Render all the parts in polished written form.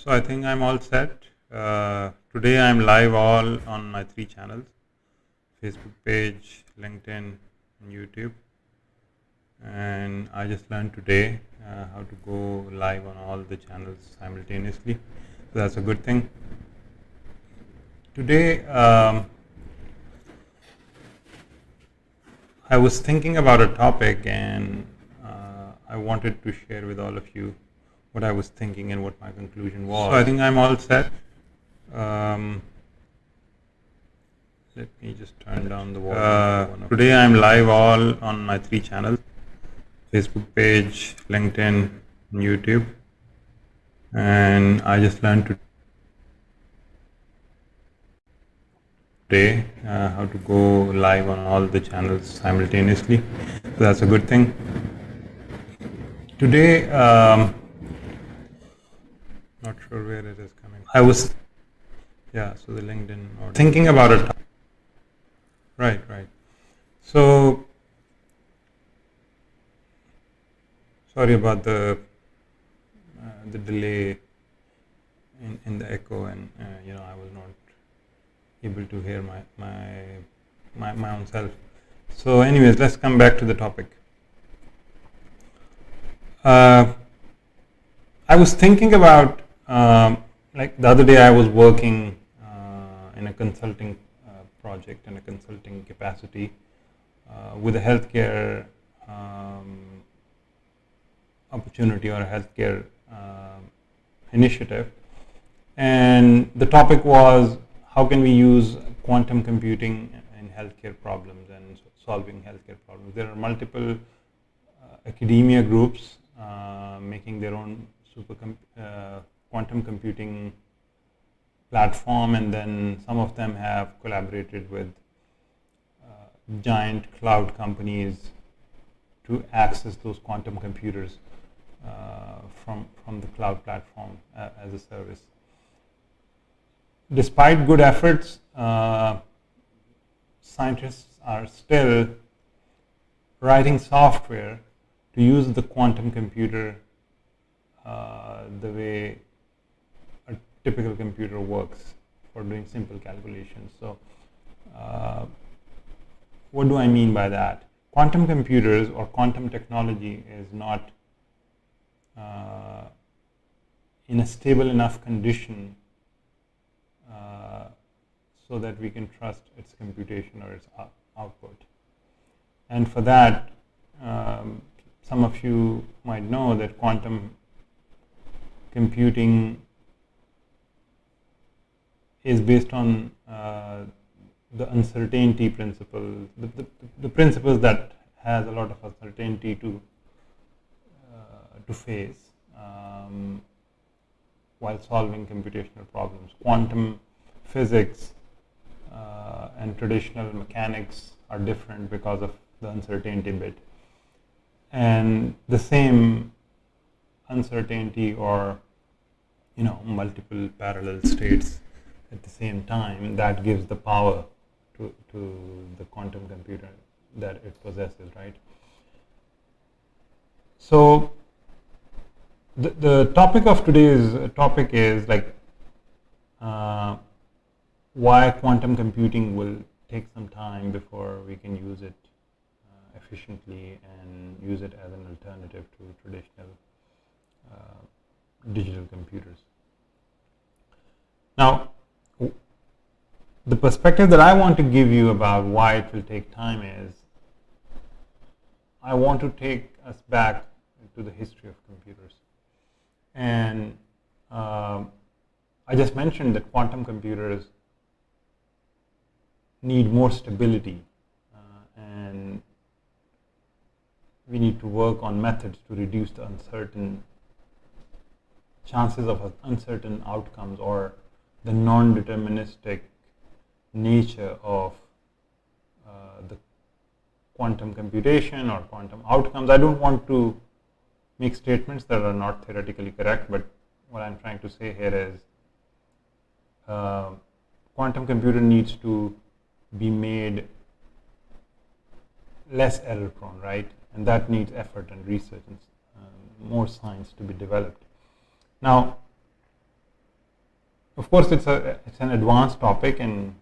So I think I'm all set. Today I'm live all on my 3 channels: Facebook page, LinkedIn, and YouTube. And I just learned today how to go live on all the channels simultaneously. So that's a good thing. Today I was thinking about a topic, and I wanted to share with all of you what I was thinking and what my conclusion was. So I think I'm all set. Let me just turn down the volume. Today I'm live all on my 3 channels: Facebook page, LinkedIn, and YouTube. And I just learned today how to go live on all the channels simultaneously. So that's a good thing. Today, not sure where it is coming. So the LinkedIn, or thinking about it. Right. So, sorry about the delay in the echo, and I was not able to hear my own self. So, anyways, let's come back to the topic. I was thinking about like the other day I was working in a consulting project, in a consulting capacity with a healthcare opportunity or a healthcare initiative, and the topic was how can we use quantum computing in healthcare problems and solving healthcare problems. There are multiple academia groups making their own quantum computing platform, and then some of them have collaborated with giant cloud companies to access those quantum computers from the cloud platform as a service. Despite good efforts, scientists are still writing software to use the quantum computer the way a typical computer works for doing simple calculations. So what do I mean by that? Quantum computers or quantum technology is not in a stable enough condition so that we can trust its computation or its output. And for that, some of you might know that quantum computing is based on the uncertainty principle, the principles that has a lot of uncertainty to face while solving computational problems. Quantum physics and traditional mechanics are different because of the uncertainty bit. And the same uncertainty, or multiple parallel states at the same time, that gives the power to the quantum computer that it possesses, right? So the topic of today's topic is like why quantum computing will take some time before we can use it efficiently and use it as an alternative to traditional digital computers. Now, the perspective that I want to give you about why it will take time is I want to take us back to the history of computers. And I just mentioned that quantum computers need more stability, and we need to work on methods to reduce the chances of uncertain outcomes, or the non-deterministic nature of the quantum computation or quantum outcomes. I don't want to make statements that are not theoretically correct, but what I'm trying to say here is quantum computer needs to be made less error prone, right? And that needs effort and research and more science to be developed. Now, Of course, it's an advanced topic, and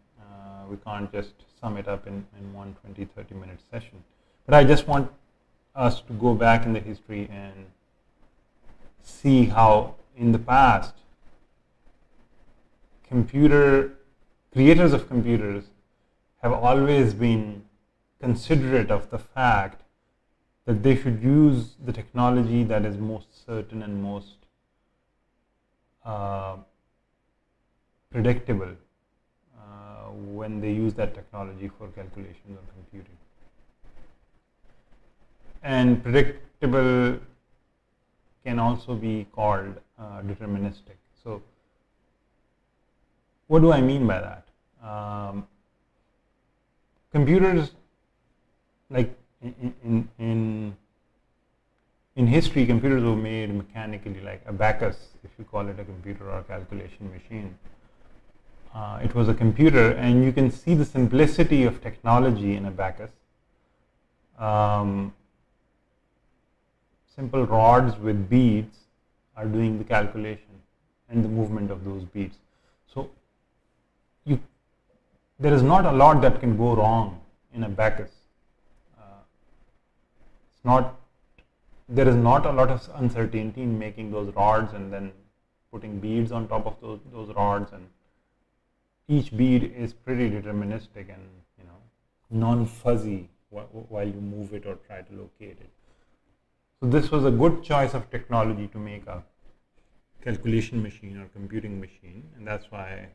we can't just sum it up in one 20-30 minute session. But I just want us to go back in the history and see how in the past creators of computers have always been considerate of the fact that they should use the technology that is most certain and most predictable when they use that technology for calculations or computing. And predictable can also be called deterministic. So what do I mean by that? Computers, like in history, computers were made mechanically, like abacus, if you call it a computer or a calculation machine. It was a computer, and you can see the simplicity of technology in abacus. Simple rods with beads are doing the calculation and the movement of those beads. So there is not a lot that can go wrong in abacus. There is not a lot of uncertainty in making those rods and then putting beads on top of those rods, and each bead is pretty deterministic and non-fuzzy while you move it or try to locate it. So this was a good choice of technology to make a calculation machine or computing machine, and that's why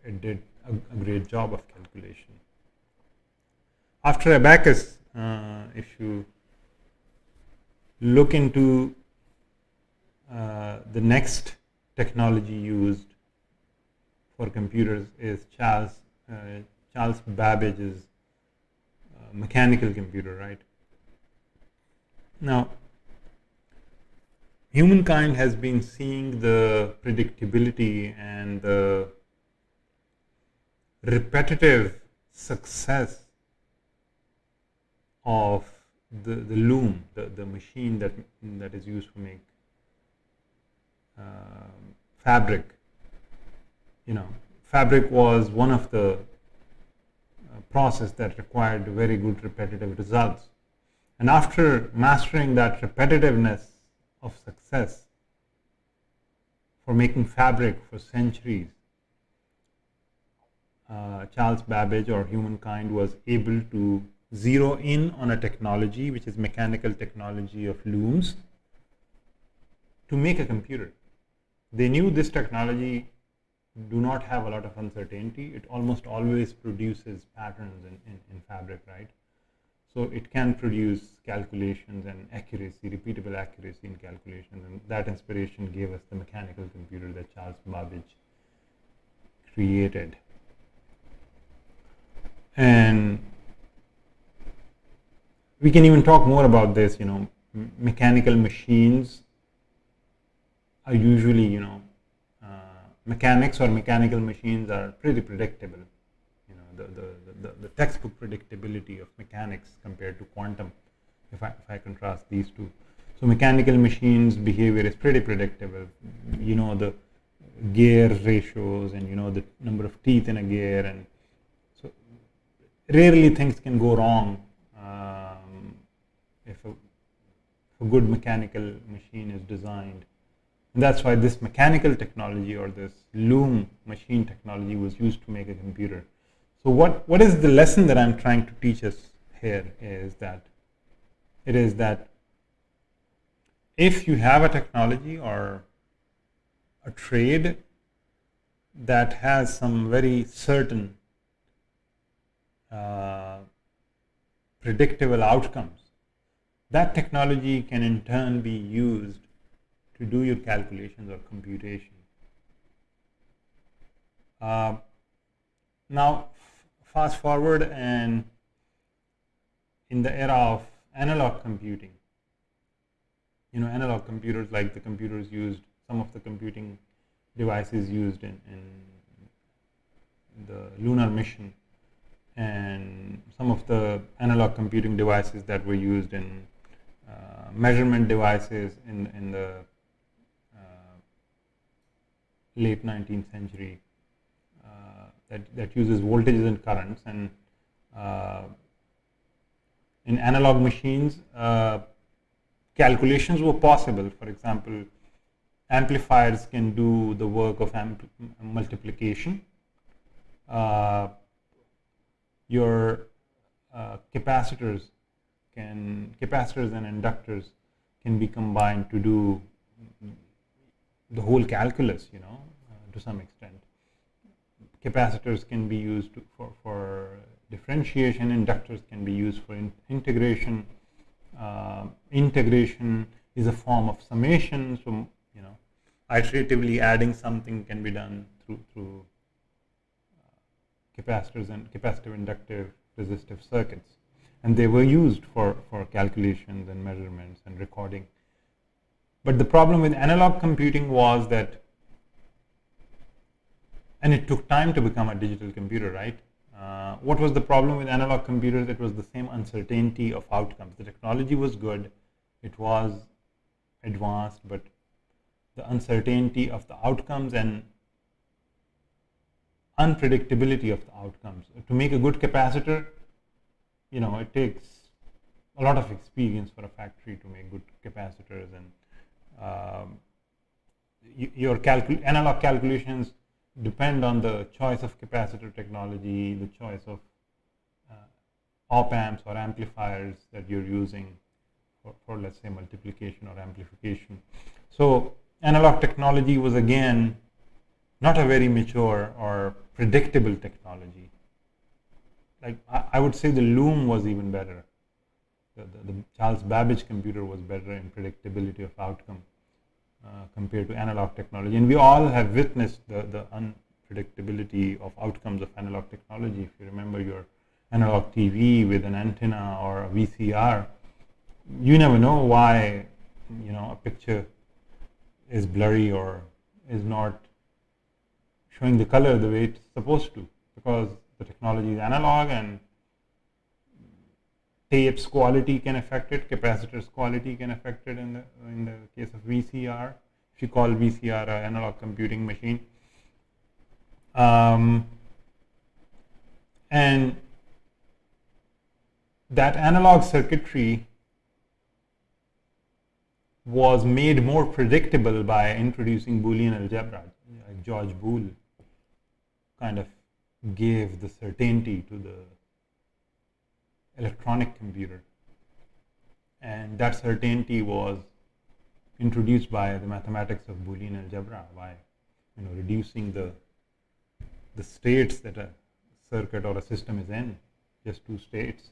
it did a great job of calculation. After abacus, if you look into the next technology used for computers is Charles Babbage's mechanical computer, right? Now, humankind has been seeing the predictability and the repetitive success of the loom, the machine that is used to make fabric. Fabric was one of the process that required very good repetitive results. And after mastering that repetitiveness of success for making fabric for centuries, Charles Babbage, or humankind, was able to zero in on a technology, which is mechanical technology of looms, to make a computer. They knew this technology do not have a lot of uncertainty. It almost always produces patterns in fabric, right? So it can produce calculations and accuracy, repeatable accuracy in calculations, and that inspiration gave us the mechanical computer that Charles Babbage created. And we can even talk more about this. Mechanical machines are usually, mechanics or mechanical machines are pretty predictable. The textbook predictability of mechanics compared to quantum, if I contrast these two. So mechanical machines' behavior is pretty predictable. The gear ratios and the number of teeth in a gear, and so rarely things can go wrong if a good mechanical machine is designed. And that's why this mechanical technology, or this loom machine technology, was used to make a computer. So what is the lesson that I'm trying to teach us here is that if you have a technology or a trade that has some very certain predictable outcomes, that technology can in turn be used to do your calculations or computation. Now, fast forward, and in the era of analog computing, analog computers, like the computers used, some of the computing devices used in the lunar mission, and some of the analog computing devices that were used in measurement devices in the late 19th century that uses voltages and currents, and in analog machines, calculations were possible. For example, amplifiers can do the work of multiplication. Your capacitors and inductors can be combined to do the whole calculus, to some extent. Capacitors can be used for differentiation, inductors can be used for integration. Integration is a form of summation, so iteratively adding something can be done through capacitors and capacitive, inductive, resistive circuits, and they were used for calculations and measurements and recording. But the problem with analog computing was that, and it took time to become a digital computer, right? What was the problem with analog computers? It was the same uncertainty of outcomes. The technology was good, it was advanced, but the uncertainty of the outcomes and unpredictability of the outcomes. To make a good capacitor, it takes a lot of experience for a factory to make good capacitors, and your analog calculations depend on the choice of capacitor technology, the choice of op amps or amplifiers that you're using for let's say multiplication or amplification. So analog technology was again not a very mature or predictable technology. Like I would say the loom was even better. The Charles Babbage computer was better in predictability of outcome compared to analog technology. And we all have witnessed the unpredictability of outcomes of analog technology. If you remember your analog TV with an antenna or a VCR, you never know why a picture is blurry or is not showing the color the way it's supposed to, because the technology is analog and tape's quality can affect it, capacitor's quality can affect it in the case of VCR, if you call VCR an analog computing machine. And that analog circuitry was made more predictable by introducing Boolean algebra. Like George Boole kind of gave the certainty to the electronic computer, and that certainty was introduced by the mathematics of Boolean algebra, by reducing the states that a circuit or a system is in, just two states.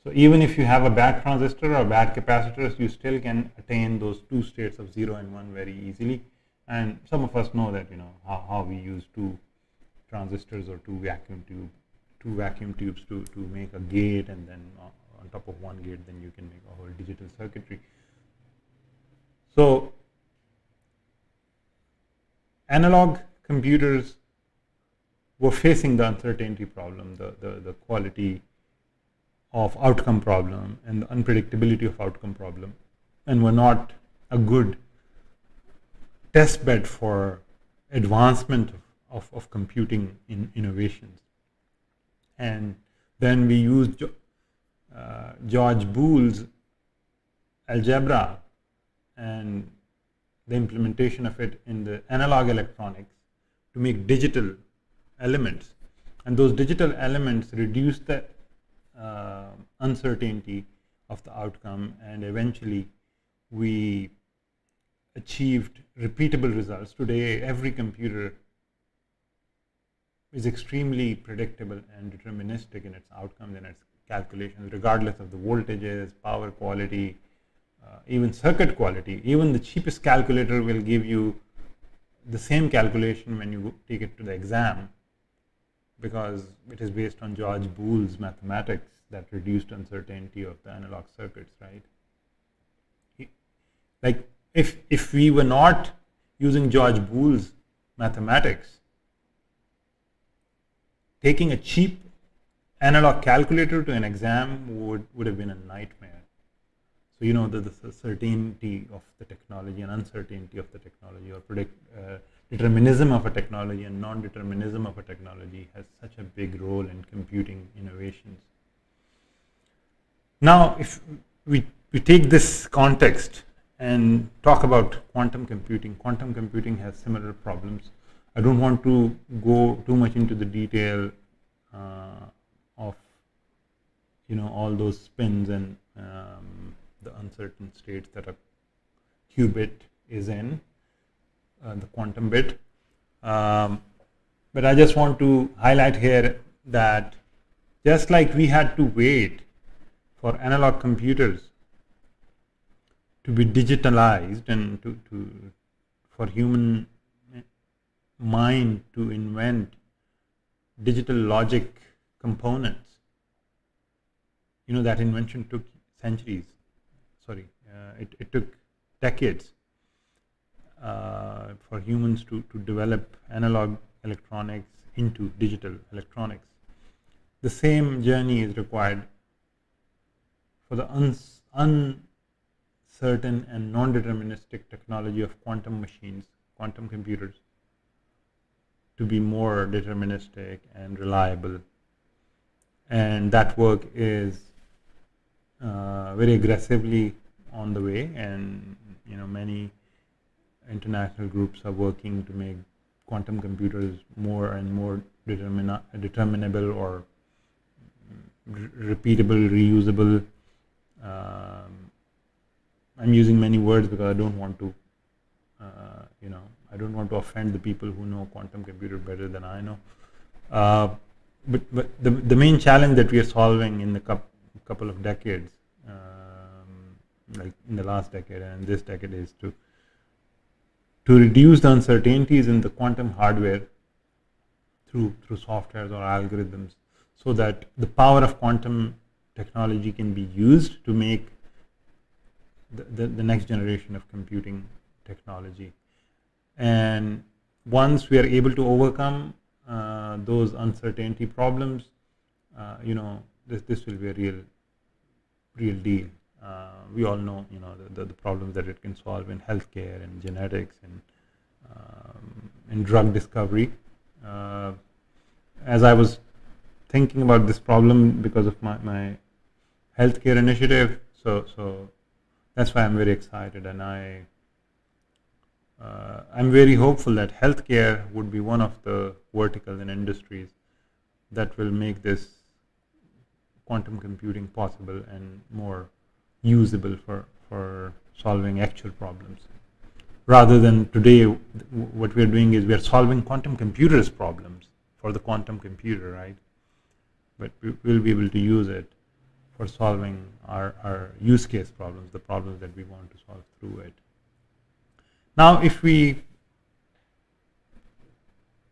So even if you have a bad transistor or bad capacitors, you still can attain those two states of 0 and 1 very easily. And some of us know that how we use two transistors or two vacuum tubes to make a gate, and then on top of one gate then you can make a whole digital circuitry. So analog computers were facing the uncertainty problem, the quality of outcome problem and the unpredictability of outcome problem, and were not a good test bed for advancement of computing innovations. And then we used George Boole's algebra and the implementation of it in the analog electronics to make digital elements. And those digital elements reduce the uncertainty of the outcome, and eventually we achieved repeatable results. Today, every computer is extremely predictable and deterministic in its outcomes and its calculations, regardless of the voltages, power quality, even circuit quality. Even the cheapest calculator will give you the same calculation when you take it to the exam, because it is based on George Boole's mathematics that reduced uncertainty of the analog circuits, right? Like if we were not using George Boole's mathematics, taking a cheap analog calculator to an exam would have been a nightmare. So the certainty of the technology and uncertainty of the technology, or determinism of a technology and non-determinism of a technology has such a big role in computing innovations. Now, if we take this context and talk about quantum computing has similar problems. I don't want to go too much into the detail of all those spins and the uncertain states that a qubit is in, the quantum bit. But I just want to highlight here that just like we had to wait for analog computers to be digitalized and for human mind to invent digital logic components, that invention took centuries. It took decades for humans to develop analog electronics into digital electronics. The same journey is required for the uncertain and non-deterministic technology of quantum machines, quantum computers, to be more deterministic and reliable. And that work is very aggressively on the way, and many international groups are working to make quantum computers more and more determinable or repeatable, reusable. I'm using many words because I don't want to, I don't want to offend the people who know quantum computer better than I know. But the main challenge that we are solving in the couple of decades, like in the last decade and this decade, is to reduce the uncertainties in the quantum hardware through softwares or algorithms, so that the power of quantum technology can be used to make the next generation of computing technology. And once we are able to overcome those uncertainty problems, this will be a real deal. We all know, the problems that it can solve in healthcare and genetics and in drug discovery. As I was thinking about this problem because of my healthcare initiative, so that's why I'm very excited, and I'm very hopeful that healthcare would be one of the verticals and industries that will make this quantum computing possible and more usable for solving actual problems. Rather than today, what we're doing is we're solving quantum computers' problems for the quantum computer, right? But we'll be able to use it for solving our use case problems, the problems that we want to solve through it. Now, if we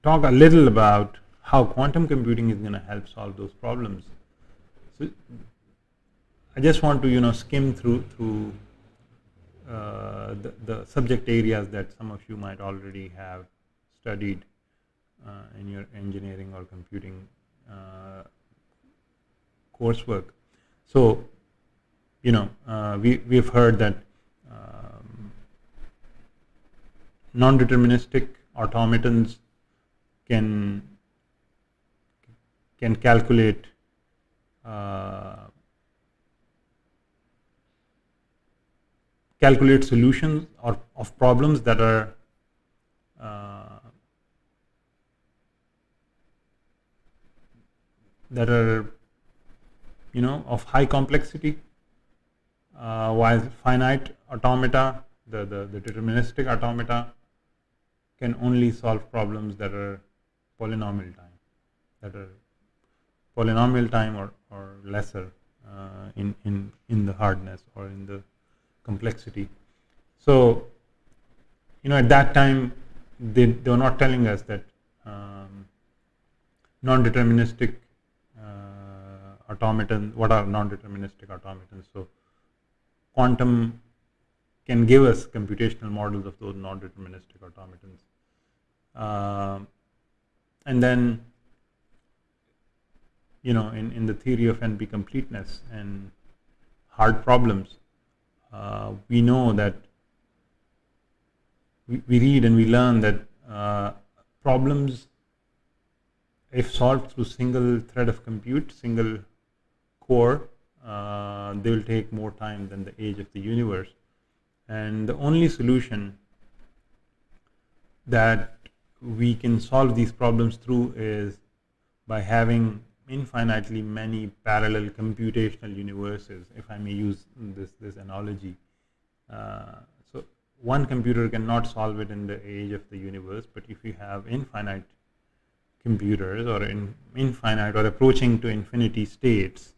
talk a little about how quantum computing is going to help solve those problems, so I just want to skim through the subject areas that some of you might already have studied in your engineering or computing coursework. So, we've heard that non-deterministic automatons can calculate solutions of problems that are of high complexity, while finite automata, the deterministic automata, can only solve problems that are polynomial time, or lesser in the hardness or in the complexity. So, at that time, they were not telling us that non-deterministic automatons. What are non-deterministic automatons? So, quantum can give us computational models of those non-deterministic automatons. And then, in the theory of NP completeness and hard problems, we know that we read and we learn that problems, if solved through single thread of compute, single core, they will take more time than the age of the universe. And the only solution that we can solve these problems through is by having infinitely many parallel computational universes, if I may use this analogy. So one computer cannot solve it in the age of the universe, but if you have infinite computers, or infinite or approaching to infinity states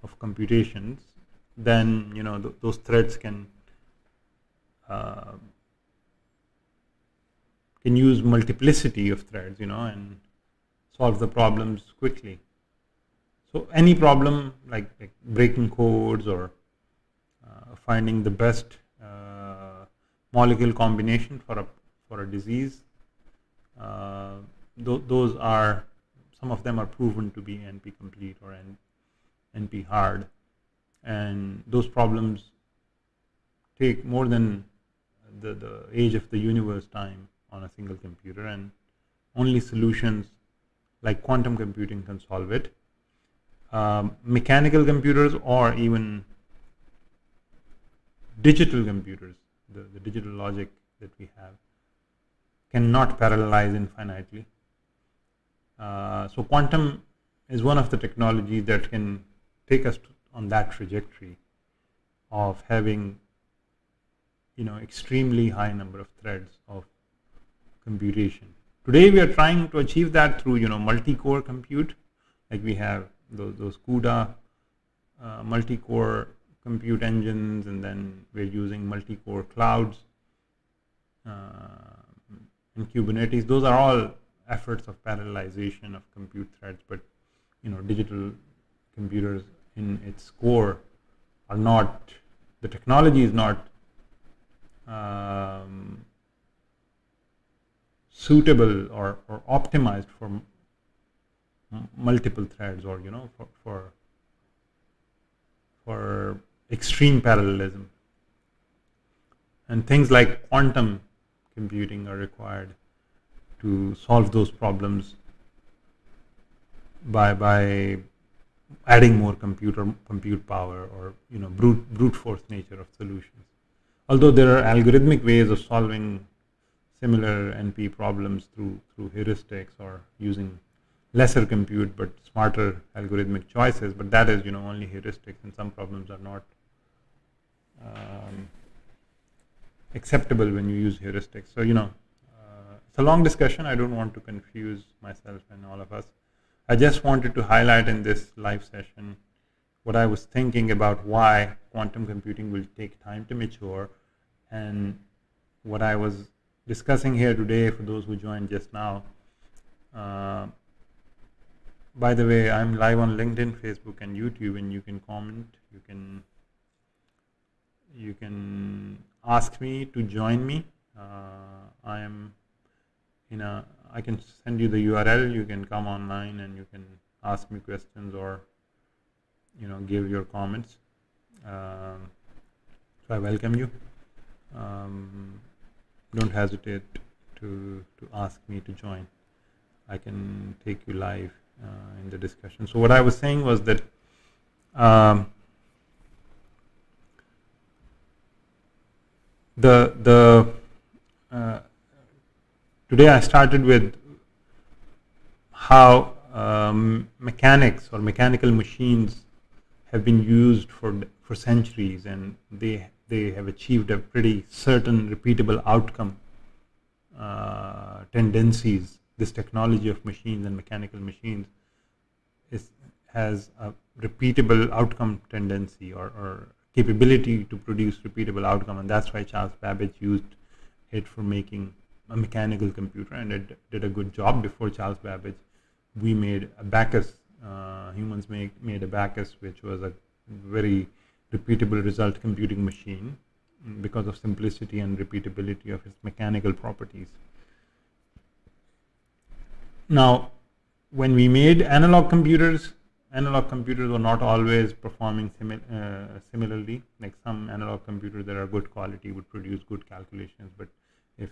of computations, then those threads can use multiplicity of threads, and solve the problems quickly. So any problem like breaking codes, or finding the best molecule combination for a disease, those are, some of them are proven to be NP complete or NP hard, and those problems take more than the age of the universe time on a single computer, and only solutions like quantum computing can solve it. Mechanical computers, or even digital computers, the digital logic that we have, cannot parallelize infinitely. So quantum is one of the technologies that can take us on that trajectory of having extremely high number of threads of computation. Today we are trying to achieve that through multi-core compute, like we have those CUDA multi-core compute engines, and then we're using multi-core clouds in Kubernetes. Those are all efforts of parallelization of compute threads, but digital computers in its core are not, the technology is not suitable or optimized for multiple threads, or for extreme parallelism. And things like quantum computing are required to solve those problems by adding more compute power, or brute force nature of solutions. Although there are algorithmic ways of solving similar NP problems through heuristics, or using lesser compute but smarter algorithmic choices, but that is only heuristics, and some problems are not acceptable when you use heuristics. So it's a long discussion. I don't want to confuse myself and all of us. I just wanted to highlight in this live session what I was thinking about why quantum computing will take time to mature, and what I was discussing here today for those who joined just now. By the way, I'm live on LinkedIn, Facebook, and YouTube, and you can comment. You can ask me to join me. I am I can send you the URL. You can come online and you can ask me questions, or give your comments. So I welcome you. Don't hesitate to ask me to join. I can take you live in the discussion. So what I was saying was that today I started with how mechanics or mechanical machines have been used for centuries, and they have achieved a pretty certain repeatable outcome tendencies. This technology of machines and mechanical machines has a repeatable outcome tendency, or capability to produce repeatable outcome, and that's why Charles Babbage used it for making a mechanical computer, and it did a good job. Before Charles Babbage, we made a Bacchus. Humans made a Bacchus, which was a very repeatable result computing machine because of simplicity and repeatability of its mechanical properties. Now, when we made analog computers were not always performing similarly. Like some analog computers that are good quality would produce good calculations, but if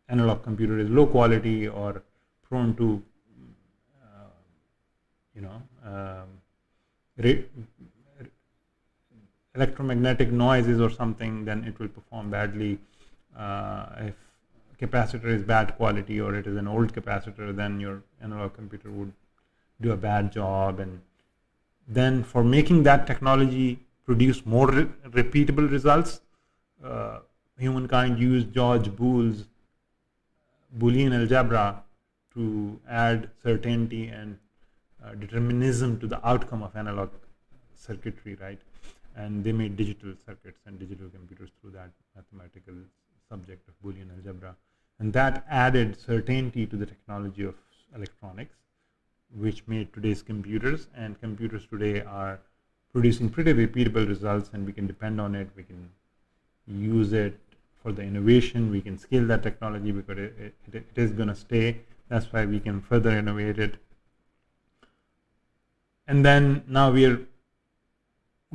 analog computer is low quality or prone to electromagnetic noises or something, then it will perform badly. If capacitor is bad quality or it is an old capacitor, then your analog computer would do a bad job. And then for making that technology produce more repeatable results, humankind used George Boole's Boolean algebra to add certainty and determinism to the outcome of analog circuitry, right? And they made digital circuits and digital computers through that mathematical subject of Boolean algebra. And that added certainty to the technology of electronics, which made today's computers. And computers today are producing pretty repeatable results, and we can depend on it. We can use it for the innovation. We can scale that technology because it is going to stay. That's why we can further innovate it. And then now we are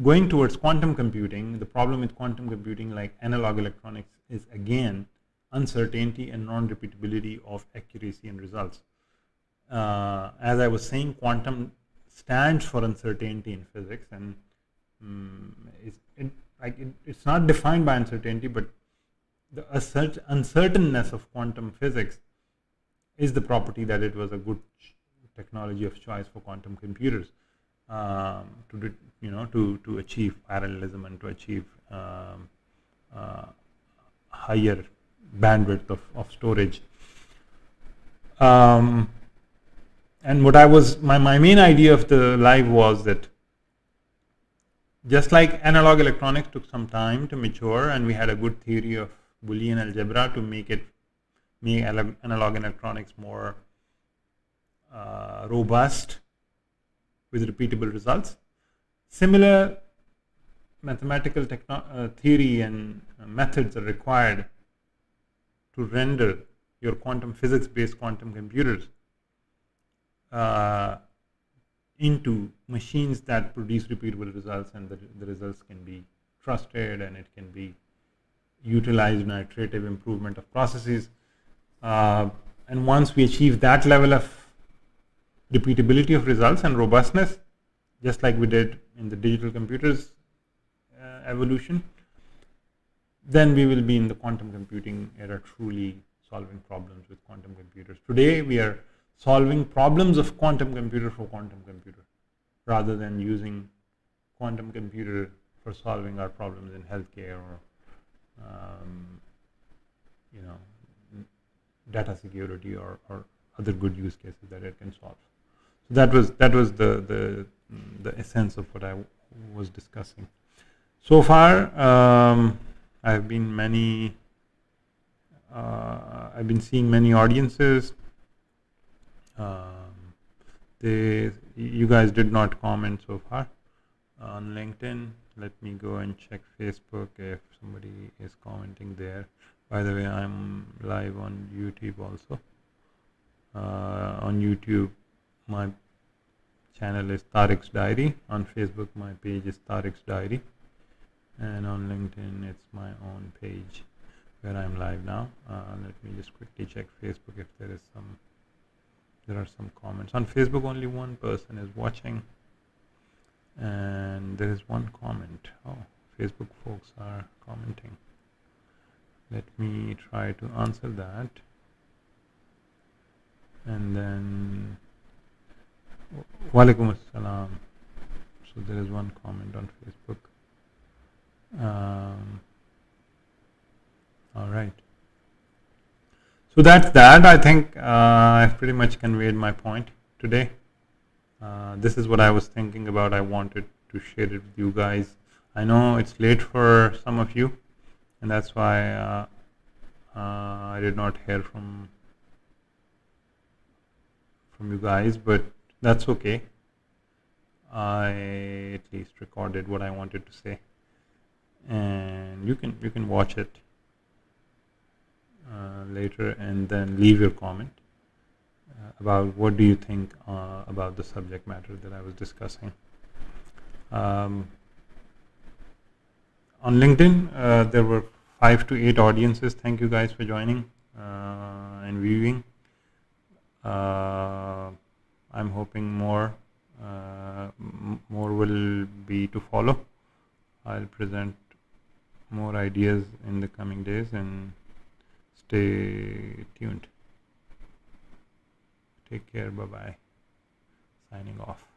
going towards quantum computing. The problem with quantum computing, like analog electronics, is again uncertainty and non-repeatability of accuracy and results. As I was saying, quantum stands for uncertainty in physics, and it's not defined by uncertainty, but the uncertainness of quantum physics is the property that it was a good technology of choice for quantum computers to achieve parallelism and to achieve higher bandwidth of storage. And what my main idea of the live was that just like analog electronics took some time to mature, and we had a good theory of Boolean algebra to make analog electronics more robust with repeatable results. Similar mathematical theory and methods are required to render your quantum physics-based quantum computers into machines that produce repeatable results, and the results can be trusted and it can be utilized in iterative improvement of processes. And once we achieve that level of repeatability of results and robustness, just like we did in the digital computers evolution, then we will be in the quantum computing era, truly solving problems with quantum computers. Today we are solving problems of quantum computer for quantum computer, rather than using quantum computer for solving our problems in healthcare or data security or other good use cases that it can solve. So that was the essence of what I was discussing. So far, I've been seeing many audiences. You guys did not comment so far on LinkedIn. Let me go and check Facebook if somebody is commenting there. By the way, I'm live on YouTube also. On YouTube, my channel is Tariq's Diary. On Facebook, my page is Tariq's Diary. And on LinkedIn, it's my own page where I'm live now. Let me just quickly check Facebook if there are some comments. On Facebook, only one person is watching, and there is one comment. Oh, Facebook folks are commenting. Let me try to answer that. And then, Walaikum Assalam. So there is one comment on Facebook. All right. So that's that. I think I've pretty much conveyed my point today. This is what I was thinking about. I wanted to share it with you guys. I know it's late for some of you, and that's why I did not hear from you guys, but that's okay. I at least recorded what I wanted to say, and you can watch it later and then leave your comment about what do you think about the subject matter that I was discussing. On LinkedIn, there were 5 to 8 audiences. Thank you guys for joining. and viewing. I'm hoping more will be to follow. I'll present more ideas in the coming days, and stay tuned. Take care. Bye bye. Signing off.